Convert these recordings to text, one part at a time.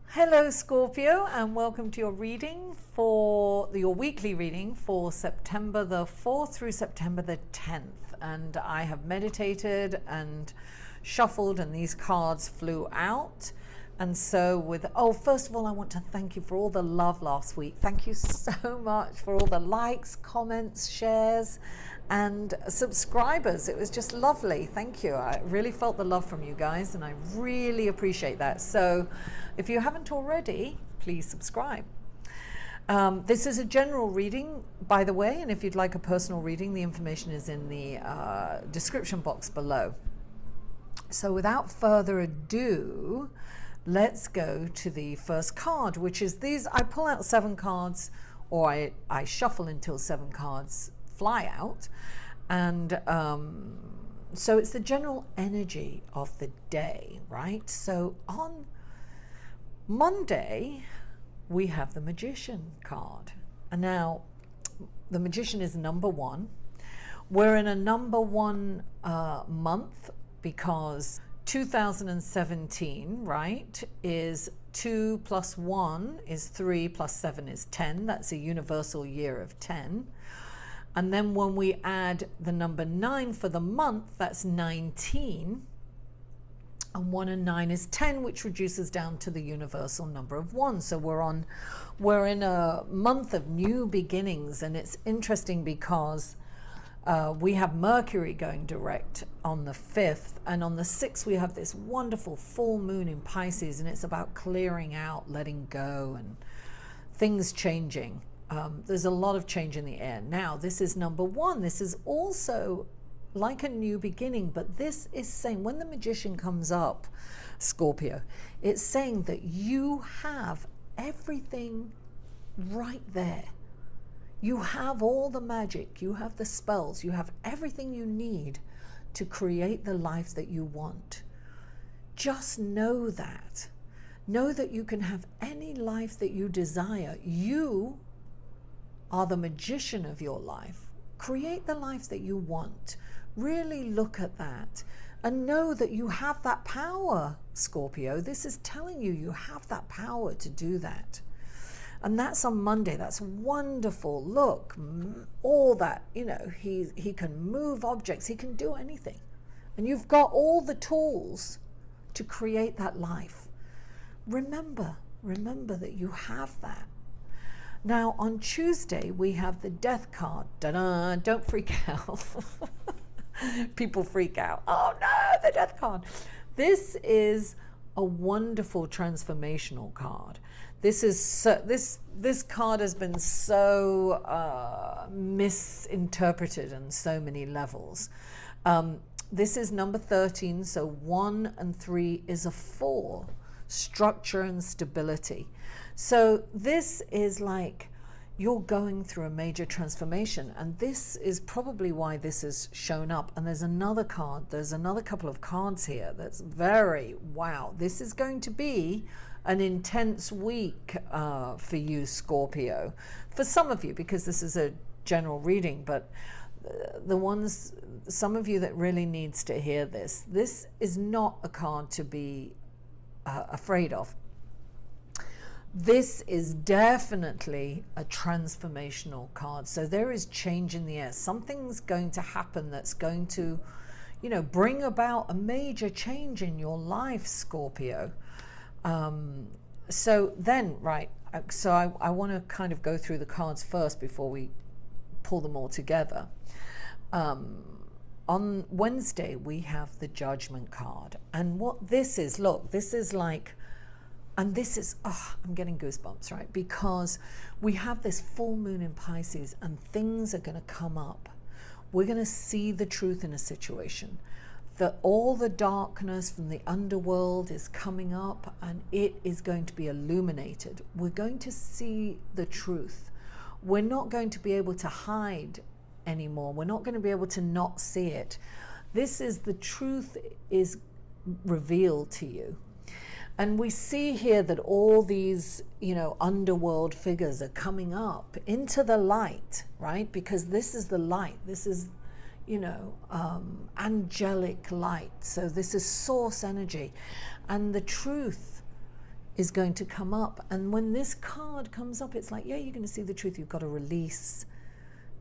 Hello Scorpio, and welcome to your reading for your weekly reading for September the 4th through September the 10th. And I have meditated and shuffled and these cards flew out. And so first of all, I want to thank you for all the love last week. Thank you so much for all the likes, comments, shares, and subscribers. It was just lovely. Thank you. I really felt the love from you guys, and I really appreciate that. So if you haven't already, please subscribe. This is a general reading, by the way, and if you'd like a personal reading, the information is in the description box below. So without further ado, let's go to the first card, which is these. I pull out 7 cards, or I shuffle until 7 cards fly out. And so it's the general energy of the day, right? So on Monday, we have the Magician card. And now the Magician is number 1. We're in a number 1 month because 2017, right, is 2 plus 1 is 3 plus 7 is 10. That's a universal year of 10. And then when we add the number 9 for the month, that's 19. And 1 and 9 is 10, which reduces down to the universal number of 1. So we're in a month of new beginnings, and it's interesting because we have Mercury going direct on the 5th, and on the 6th we have this wonderful full moon in Pisces, and it's about clearing out, letting go, and things changing. There's a lot of change in the air. Now, this is number 1. This is also like a new beginning, but this is saying when the Magician comes up, Scorpio, it's saying that you have everything right there. You have all the magic, you have the spells, you have everything you need to create the life that you want. Just know that. Know that you can have any life that you desire. You are the magician of your life. Create the life that you want. Really look at that and know that you have that power, Scorpio. This is telling you you have that power to do that. And that's on Monday. That's wonderful. Look, all that, he can move objects. He can do anything. And you've got all the tools to create that life. Remember that you have that. Now, on Tuesday, we have the Death card. Da-da, don't freak out. People freak out. Oh no, the Death card. This is a wonderful transformational card. This card has been so misinterpreted on so many levels. This is number 13, so 1 and 3 is a 4, structure and stability. So this is like you're going through a major transformation, and this is probably why this has shown up. And there's another card, there's another couple of cards here that's very, wow, this is going to be an intense week for you, Scorpio. For some of you, because this is a general reading, but some of you that really needs to hear this, this is not a card to be afraid of. This is definitely a transformational card. So there is change in the air. Something's going to happen that's going to, bring about a major change in your life, Scorpio. So then, right, so I want to kind of go through the cards first before we pull them all together. On Wednesday, we have the Judgment card. And what this is, look, this is like, and this is, I'm getting goosebumps, right? Because we have this full moon in Pisces and things are going to come up. We're going to see the truth in a situation. that all the darkness from the underworld is coming up and it is going to be illuminated. We're going to see the truth. We're not going to be able to hide anymore. We're not going to be able to not see it. This is the truth is revealed to you. And we see here that all these, underworld figures are coming up into the light, right? Because this is the light. This is, angelic light. So this is source energy. And the truth is going to come up. And when this card comes up, it's like, yeah, you're going to see the truth. You've got to release.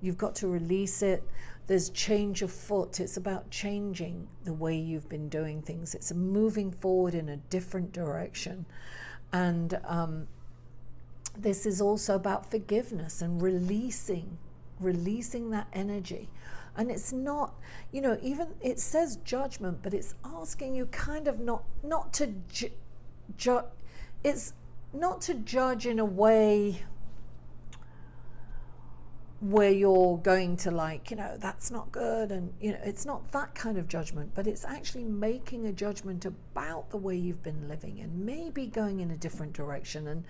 You've got to release it. There's change of foot. It's about changing the way you've been doing things. It's moving forward in a different direction. And this is also about forgiveness and releasing that energy. And it's not, even it says judgment, but it's asking you kind of not to judge. It's not to judge in a way where you're going to that's not good, and it's not that kind of judgment, but it's actually making a judgment about the way you've been living and maybe going in a different direction and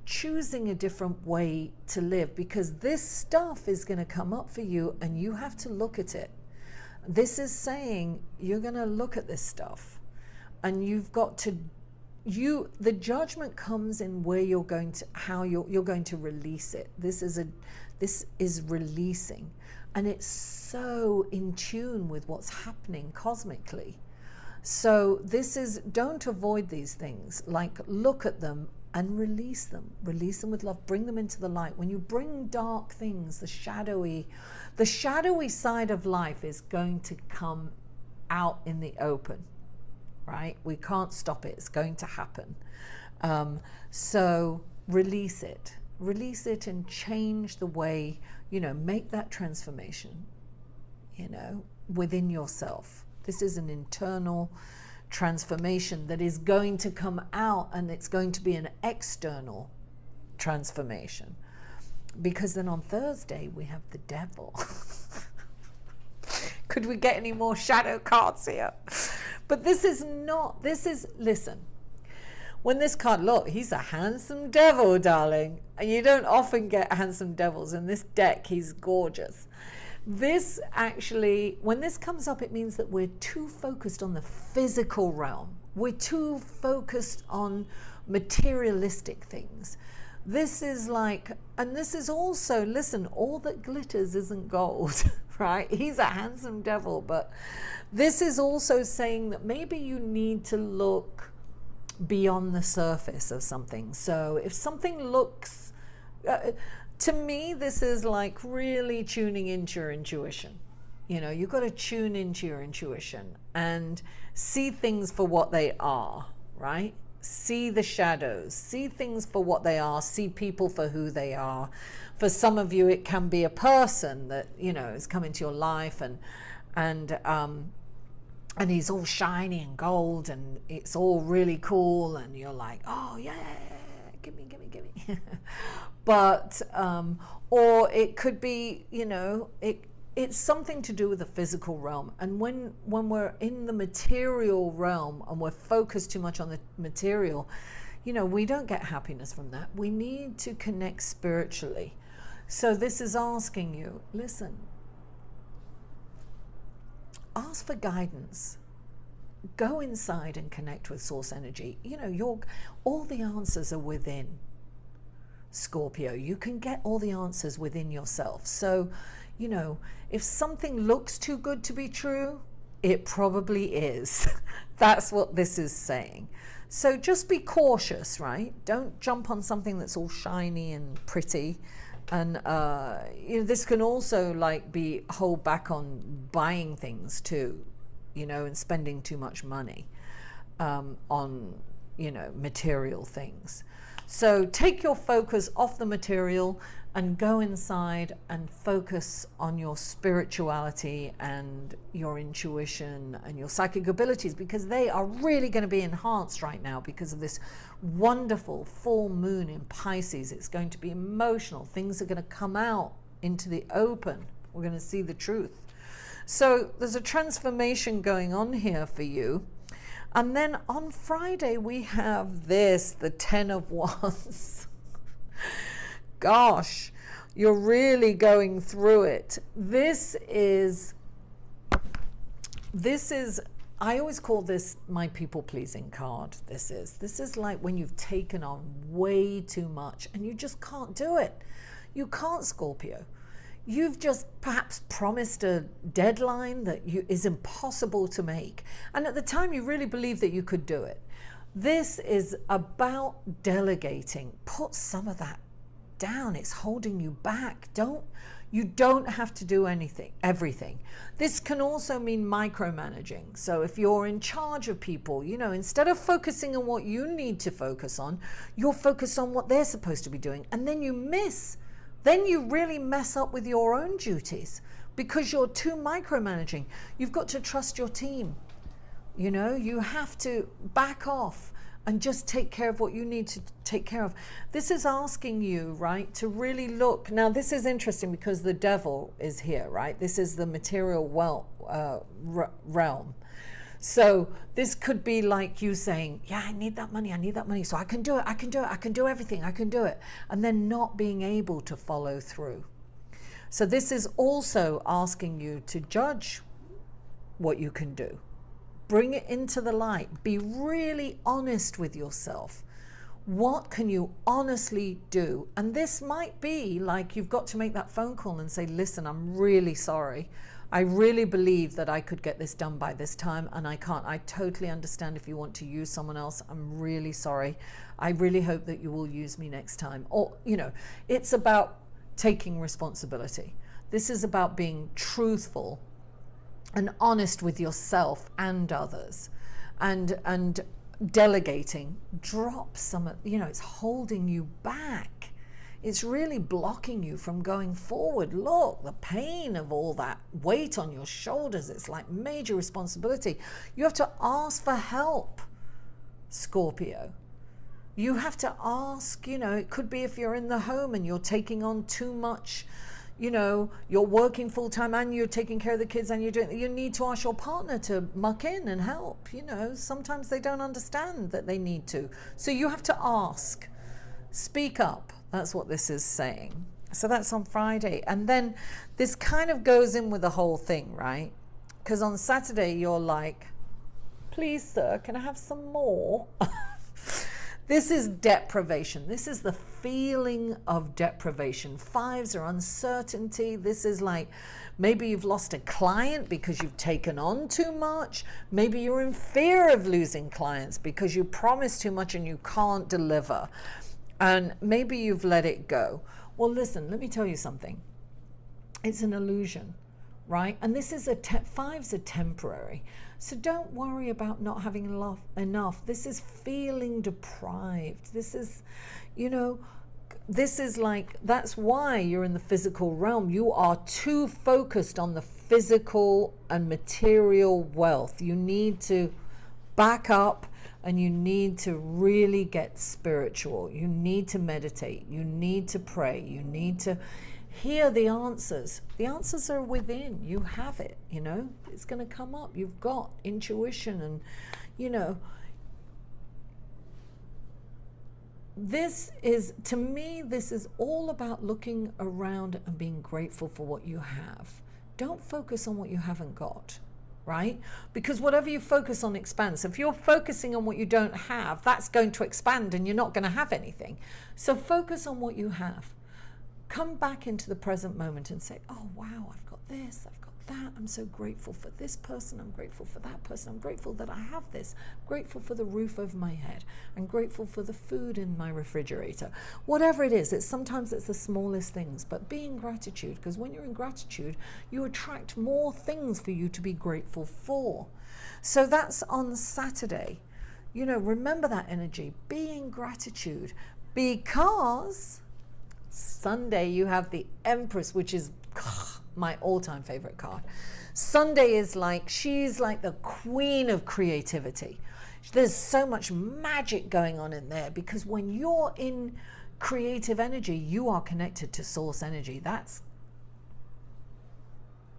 choosing a different way to live, because this stuff is going to come up for you and you have to look at it. This is saying you're going to look at this stuff and you've got to the judgment comes in where you're going to, how you're going to release it. This is releasing, and it's so in tune with what's happening cosmically. So this is, don't avoid these things, look at them and release them with love, bring them into the light. When you bring dark things, the shadowy side of life is going to come out in the open, right? We can't stop it. It's going to happen. So release it and change the way, make that transformation, within yourself. This is an internal transformation that is going to come out, and it's going to be an external transformation, because then on Thursday we have the devil. Could we get any more shadow cards here? But listen, when this card, look, he's a handsome devil, darling. And you don't often get handsome devils. In this deck, he's gorgeous. This actually, when this comes up, it means that we're too focused on the physical realm. We're too focused on materialistic things. This is and this is also, listen, all that glitters isn't gold, right? He's a handsome devil, but this is also saying that maybe you need to look beyond the surface of something. So if something looks, to me, this is really tuning into your intuition. You've got to tune into your intuition and see things for what they are, right? See the shadows, see things for what they are, see people for who they are. For some of you, it can be a person that, has come into your life and he's all shiny and gold and it's all really cool and you're like, oh yeah, give me. But, or it could be, it's something to do with the physical realm. And when we're in the material realm and we're focused too much on the material, we don't get happiness from that. We need to connect spiritually. So this is asking you, listen, ask for guidance. Go inside and connect with source energy. All the answers are within, Scorpio. You can get all the answers within yourself. So, if something looks too good to be true, it probably is. That's what this is saying. So just be cautious, right? Don't jump on something that's all shiny and pretty. And this can also be hold back on buying things too, and spending too much money on material things. So take your focus off the material and go inside and focus on your spirituality and your intuition and your psychic abilities, because they are really going to be enhanced right now because of this wonderful full moon in Pisces. It's going to be emotional. Things are going to come out into the open. We're going to see the truth. So there's a transformation going on here for you. And then on Friday, we have this, the 10 of Wands. Gosh, you're really going through it. This is, I always call this my people-pleasing card. This is like when you've taken on way too much and you just can't do it. You can't, Scorpio. You've just perhaps promised a deadline that is impossible to make. And at the time, you really believed that you could do it. This is about delegating. Put some of that down. It's holding you back. You don't have to do everything. This can also mean micromanaging. So if you're in charge of people, instead of focusing on what you need to focus on, you're focused on what they're supposed to be doing. And then then you really mess up with your own duties because you're too micromanaging. You've got to trust your team. You have to back off and just take care of what you need to take care of. This is asking you, right, to really look. Now, this is interesting because the devil is here, right? This is the material realm. So this could be like you saying, yeah, I need that money, so I can do it, I can do everything, I can do it. And then not being able to follow through. So this is also asking you to judge what you can do. Bring it into the light. Be really honest with yourself. What can you honestly do? And this might be like you've got to make that phone call and say, listen, I'm really sorry. I really believe that I could get this done by this time and I can't. I totally understand if you want to use someone else. I'm really sorry. I really hope that you will use me next time. Or, it's about taking responsibility. This is about being truthful and honest with yourself and others, and delegating. Drop some, it's holding you back. It's really blocking you from going forward. Look, the pain of all that weight on your shoulders, it's like major responsibility. You have to ask for help, Scorpio. You have to ask, it could be if you're in the home and you're taking on too much, you're working full time and you're taking care of the kids and you need to ask your partner to muck in and help. Sometimes they don't understand that they need to. So you have to ask, speak up. That's what this is saying. So that's on Friday. And then this kind of goes in with the whole thing, right? Because on Saturday, you're like, please, sir, can I have some more? This is deprivation. This is the feeling of deprivation. Fives are uncertainty. This is like maybe you've lost a client because you've taken on too much. Maybe you're in fear of losing clients because you promised too much and you can't deliver. And maybe you've let it go. Well, listen, let me tell you something. It's an illusion, right? And this is fives are temporary. So don't worry about not having enough. This is feeling deprived. This is, this is like, that's why you're in the physical realm. You are too focused on the physical and material wealth. You need to back up and you need to really get spiritual. You need to meditate. You need to pray. You need to hear the answers. The answers are within. You have it, it's going to come up. You've got intuition and, this is, to me, this is all about looking around and being grateful for what you have. Don't focus on what you haven't got, right? Because whatever you focus on expands. If you're focusing on what you don't have, that's going to expand and you're not going to have anything. So focus on what you have. Come back into the present moment and say, oh, wow, I've got this, I've got that. I'm so grateful for this person. I'm grateful for that person. I'm grateful that I have this. I'm grateful for the roof over my head. I'm grateful for the food in my refrigerator. Whatever it is, sometimes it's the smallest things, but be in gratitude, because when you're in gratitude, you attract more things for you to be grateful for. So that's on Saturday. Remember that energy. Be in gratitude, because Sunday you have the Empress, which is my all-time favorite card. Sunday is like, she's like the queen of creativity. There's so much magic going on in there, because when you're in creative energy, you are connected to source energy.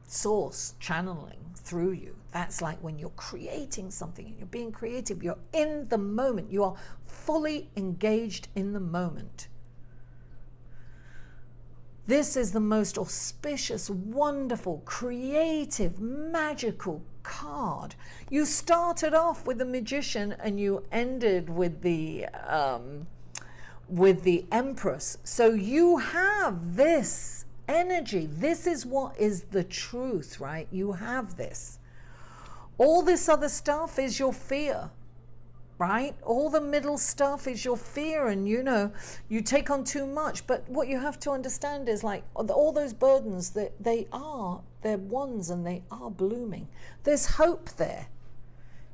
source channeling through you. That's like when you're creating something and you're being creative, you're in the moment, you are fully engaged in the moment. This is the most auspicious, wonderful, creative, magical card. You started off with the Magician and you ended with the Empress. So you have this energy. This is what is the truth, right? You have this. All this other stuff is your fear, right? All the middle stuff is your fear, and you know, you take on too much. But what you have to understand is, like, all those burdens, that they're ones and they are blooming. There's hope there.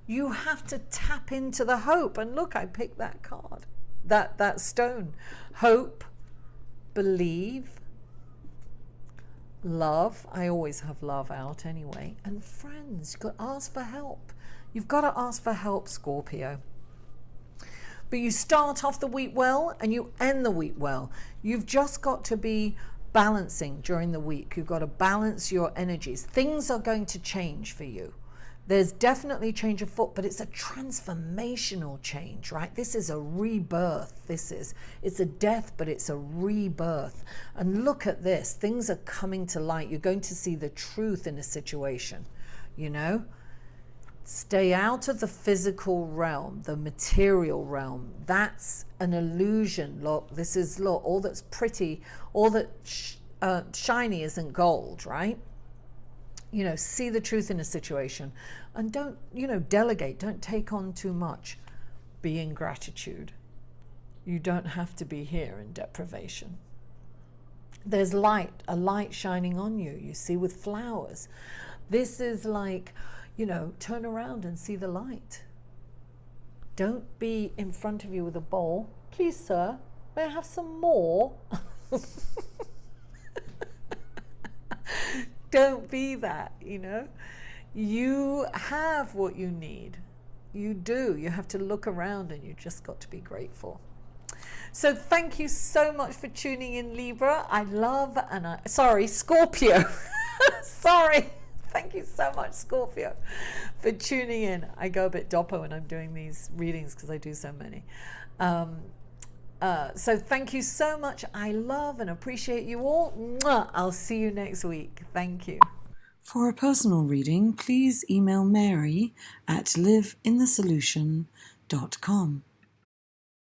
You have to tap into the hope. And look, I picked that card, that stone. Hope, believe, love. I always have love out anyway. And friends. You've got to ask for help. You've got to ask for help, Scorpio. But you start off the week well and you end the week well. You've just got to be balancing during the week. You've got to balance your energies. Things are going to change for you. There's definitely change afoot, but it's a transformational change, right? This is a rebirth. It's a death, but it's a rebirth. And look at this. Things are coming to light. You're going to see the truth in a situation, you know? Stay out of the physical realm, the material realm. That's an illusion. Look, all that's pretty, all that shiny isn't gold, right? You know, see the truth in a situation and don't, delegate. Don't take on too much. Be in gratitude. You don't have to be here in deprivation. There's light, a light shining on you. You see, with flowers. This is like, turn around and see the light. Don't be in front of you with a bowl. Please, sir, may I have some more? Don't be that, You have what you need. You do. You have to look around and you just got to be grateful. So thank you so much for tuning in, Libra. Scorpio. Sorry. Thank you so much, Scorpio, for tuning in. I go a bit doppo when I'm doing these readings because I do so many. So thank you so much. I love and appreciate you all. Mwah! I'll see you next week. Thank you. For a personal reading, please email Mary at liveinthesolution.com.